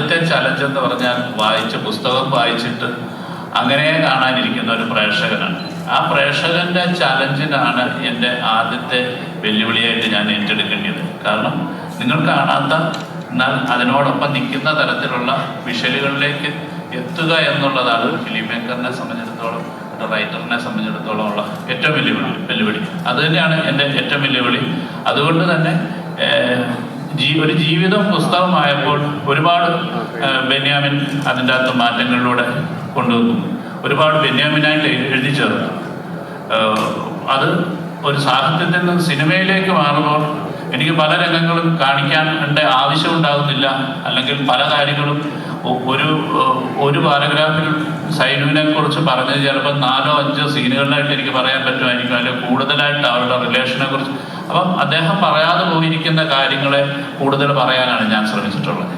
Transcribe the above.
ആദ്യത്തെ ചലഞ്ച് എന്ന് പറഞ്ഞാൽ പുസ്തകം വായിച്ചിട്ട് അങ്ങനെ കാണാനിരിക്കുന്ന ഒരു പ്രേക്ഷകനാണ്. ആ പ്രേക്ഷകന്റെ ചലഞ്ചിനാണ് എൻ്റെ ആദ്യത്തെ വെല്ലുവിളിയായിട്ട് ഞാൻ ഏറ്റെടുക്കേണ്ടത്. കാരണം നിങ്ങൾ കാണാത്ത എന്നാൽ അതിനോടൊപ്പം നിൽക്കുന്ന തരത്തിലുള്ള വിഷ്വലുകളിലേക്ക് എത്തുക എന്നുള്ളതാണ് ഫിലിം മേക്കറിനെ സംബന്ധിച്ചിടത്തോളം, റൈറ്ററിനെ സംബന്ധിച്ചിടത്തോളം ഉള്ള ഏറ്റവും വെല്ലുവിളി. അത് തന്നെയാണ് എൻ്റെ ഏറ്റവും വെല്ലുവിളി. അതുകൊണ്ട് തന്നെ ഒരു ജീവിതം പുസ്തകമായപ്പോൾ ഒരുപാട് ബെന്യാമിൻ അതിൻ്റെ അകത്ത് മാറ്റങ്ങളിലൂടെ കൊണ്ടുവന്നു. ഒരുപാട് ബെന്യാമിനായിട്ട് എഴുതി ചേർന്നു. അത് ഒരു സാഹിത്യത്തിൽ നിന്ന് സിനിമയിലേക്ക് മാറുമ്പോൾ എനിക്ക് പല രംഗങ്ങളും കാണിക്കാനുള്ള ആവശ്യം ഉണ്ടാകുന്നില്ല. അല്ലെങ്കിൽ പല കാര്യങ്ങളും ഒരു പാരഗ്രാഫിൽ സൈനുവിനെ കുറിച്ച് പറഞ്ഞത് ചിലപ്പോൾ 4-5 സീനുകളിലായിട്ട് എനിക്ക് പറയാൻ പറ്റുമായിരിക്കും, അല്ലെങ്കിൽ കൂടുതലായിട്ട് അവരുടെ റിലേഷനെ കുറിച്ച്. അപ്പം അദ്ദേഹം പറയാതെ പോയിരിക്കുന്ന കാര്യങ്ങളെ കൂടുതൽ പറയാനാണ് ഞാൻ ശ്രമിച്ചിട്ടുള്ളത്.